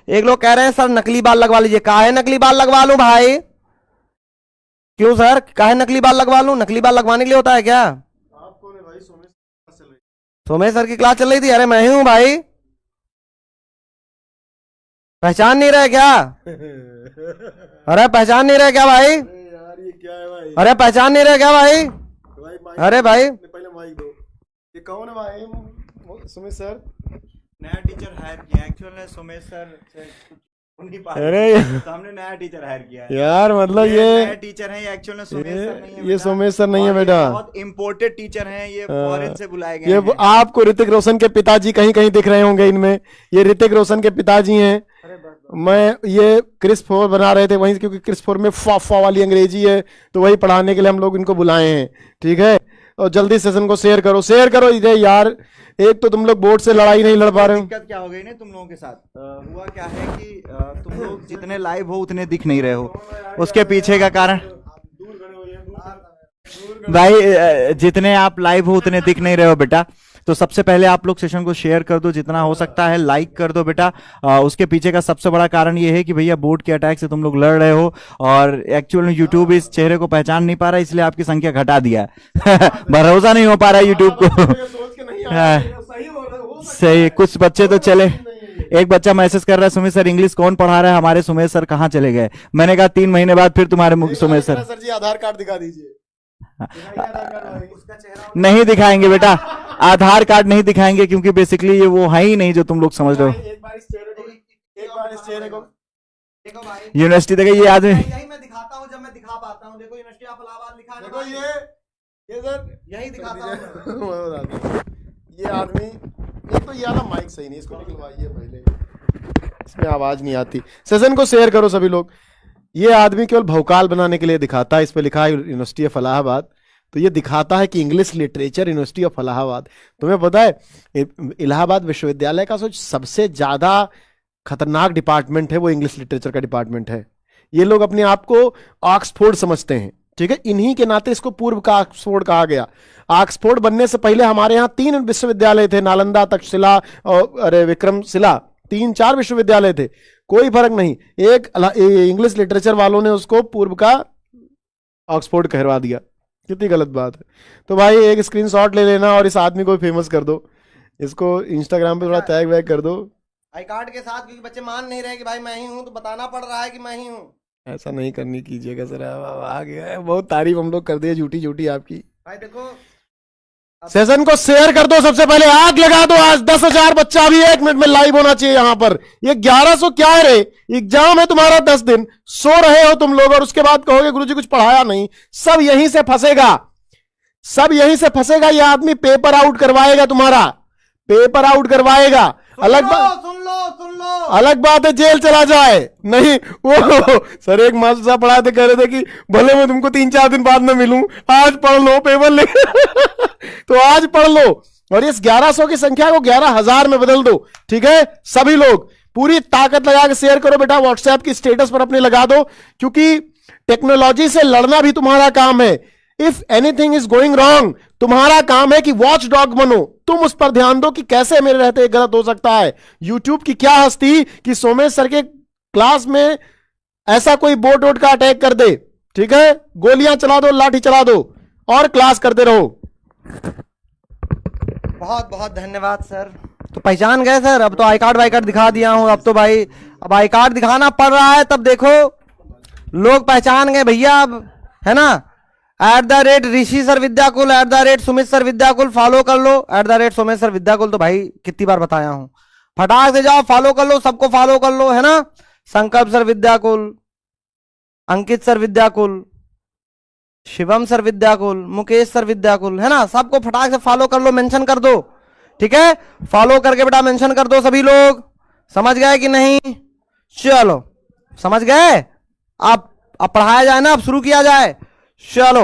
एक लोग कह रहे हैं सर नकली बाल लगवा लीजिए। काहे नकली बाल लगवा लूं भाई? क्यों सर, काहे नकली बाल लगवा लूं? नकली बाल लगवाने के लिए होता है क्या? आपको ने भाई सोमेश सर की क्लास चल रही थी। अरे मैं ही हूं भाई, पहचान नहीं रहे क्या? अरे पहचान नहीं रहे क्या भाई? यार ये क्या है भाई? अरे पहचान नहीं रहे क्या भाई? अरे भाई पहले माइक दो। ये कौन है भाई? सुमित सर नया टीचर हायर किया एक्चुअल में सुमेश सर उनकी पास। अरे तो हमने नया टीचर हायर किया है यार, मतलब ये नया टीचर है, ये एक्चुअल में सुमेश सर नहीं है। ये सुमेश सर नहीं है और ये बेटा। बहुत इम्पोर्टेड टीचर हैं, ये फॉरेन से बुलाए गए ये हैं। आपको ऋतिक रोशन के पिताजी कहीं कहीं दिख रहे होंगे इनमें। ये ऋतिक रोशन के पिताजी हैं। मैं ये क्रिस 4 बना रहे थे वहीं, क्योंकि क्रिस 4 में फा वाली अंग्रेजी है, तो वही पढ़ाने के लिए हम लोग इनको बुलाए हैं। ठीक है, और जल्दी सेशन को शेयर करो इधर यार। एक तो तुम लोग बोर्ड से लड़ाई नहीं लड़ पा रहे हो। दिक्कत क्या हो गई ना तुम लोगों के साथ? हुआ क्या है कि तुम लोग जितने लाइव हो उतने दिख नहीं रहे हो। उसके पीछे का कारण भाई, जितने आप लाइव हो उतने दिख नहीं रहे हो बेटा। तो सबसे पहले आप लोग सेशन को शेयर कर दो, जितना हो सकता है लाइक कर दो बेटा। उसके पीछे का सबसे बड़ा कारण ये है कि भैया बोर्ड के अटैक से तुम लोग लड़ रहे हो, और एक्चुअल में यूट्यूब इस चेहरे को पहचान नहीं पा रहा, इसलिए आपकी संख्या घटा दिया है। भरोसा नहीं हो पा रहा है यूट्यूब को। सही, कुछ बच्चे तो चले। एक बच्चा मैसेज कर रहा है, सुमेश सर इंग्लिश कौन पढ़ा रहा है? हमारे सुमेश सर कहाँ चले गए? मैंने कहा 3 महीने बाद फिर तुम्हारे सुमेश सर। सर जी आधार कार्ड दिखा दीजिए। नहीं दिखाएंगे बेटा, आधार कार्ड नहीं दिखाएंगे, क्योंकि बेसिकली ये वो है ही नहीं जो तुम लोग समझ रहे हो। एक बार इस चेहरे को यूनिवर्सिटी देखे ये आदमी। यही मैं दिखाता हूँ जब मैं दिखा पाता हूँ। देखो यूनिवर्सिटी ऑफ इलाहाबाद लिखा है। देखो ये सर यही दिखाता हूँ। ये आदमी, एक तो ये वाला माइक सही नहीं, इसको निकलवाइए पहले, इसमें आवाज नहीं आती। सेशन को शेयर करो सभी लोग। ये आदमी केवल भौकाल बनाने के लिए दिखाता है। इस पे लिखा है यूनिवर्सिटी ऑफ इलाहाबाद, तो ये दिखाता है कि English literature university of Allahabad. तुम्हें पता है इलाहाबाद विश्वविद्यालय का सबसे ज्यादा खतरनाक डिपार्टमेंट है वो इंग्लिश लिटरेचर का डिपार्टमेंट है। ये लोग अपने आप को ऑक्सफोर्ड समझते हैं। ठीक है, इन्हीं के नाते इसको पूर्व का ऑक्सफोर्ड कहा गया। ऑक्सफोर्ड बनने से पहले हमारे यहाँ 3 विश्वविद्यालय थे, नालंदा, तक्षशिला और अरे विक्रमशिला, 3-4 विश्वविद्यालय थे। कोई फर्क नहीं, एक इंग्लिश लिटरेचर वालों ने उसको पूर्व का ऑक्सफोर्ड कहवा दिया। कितनी गलत बात है। तो भाई एक स्क्रीनशॉट ले लेना और इस आदमी को फेमस कर दो, इसको इंस्टाग्राम पे थोड़ा टैग वैग कर दो आई कार्ड के साथ, क्योंकि बच्चे मान नहीं रहे कि भाई मैं ही हूँ, तो बताना पड़ रहा है कि मैं ही हूँ। ऐसा नहीं करनी कीजिएगा सर। आ गया है, बहुत तारीफ हम लोग कर दिए झूठी झूठी आपकी। भाई देखो सेशन को शेयर कर दो, सबसे पहले आग लगा दो। आज 10,000 बच्चा अभी 1 मिनट में लाइव होना चाहिए यहाँ पर। ये 1100 क्या है रे? एग्जाम है तुम्हारा 10 दिन, सो रहे हो तुम लोग, और उसके बाद कहोगे गुरुजी कुछ पढ़ाया नहीं। सब यहीं से फंसेगा, सब यहीं से फंसेगा। ये आदमी पेपर आउट करवाएगा, तुम्हारा पेपर आउट करवाएगा। अलग बात, सुन लो अलग बात है जेल चला जाए। नहीं वो सर एक मास्टर साहब पढ़ाते कह रहे थे कि भले मैं तुमको 3-4 दिन बाद में मिलूं, आज पढ़ लो पेपर ले। तो आज पढ़ लो, और इस 1100 की संख्या को 11,000 में बदल दो। ठीक है, सभी लोग पूरी ताकत लगा के शेयर करो बेटा। व्हाट्सएप की स्टेटस पर अपने लगा दो, क्योंकि टेक्नोलॉजी से लड़ना भी तुम्हारा काम है। If anything is going wrong, तुम्हारा काम है कि वॉच डॉग बनो। तुम उस पर ध्यान दो कि कैसे मेरे रहते गलत हो सकता है। यूट्यूब की क्या हस्ती कि सोमेश सर के क्लास में ऐसा कोई बोट वोट का अटैक कर दे। ठीक है, गोलियां चला दो, लाठी चला दो, और क्लास करते रहो। बहुत बहुत धन्यवाद सर। तो पहचान गए सर? अब तो आई कार्ड वाई कार्ड दिखा दिया हूं। अब तो भाई अब आई कार्ड दिखाना पड़ रहा है, तब देखो लोग पहचान गए भैया अब, है ना। @Rishi sir Vidyakul, @Sumit sir Vidyakul follow कर लो। @सोमेश सर विद्याकुल तो भाई कितनी बार बताया हूं, फटाक से जाओ फॉलो कर लो, सबको फॉलो कर लो, है ना। Sankalp sir Vidyakul, Ankit sir Vidyakul, Shivam sir Vidyakul, Mukesh sir Vidyakul, है ना। सबको फटाक से फॉलो कर लो, मेंशन कर दो। ठीक है, फॉलो करके बेटा मेंशन कर दो सभी लोग। समझ गए कि नहीं? चलो समझ गए। अब पढ़ाया जाए ना, अब शुरू किया जाए। चलो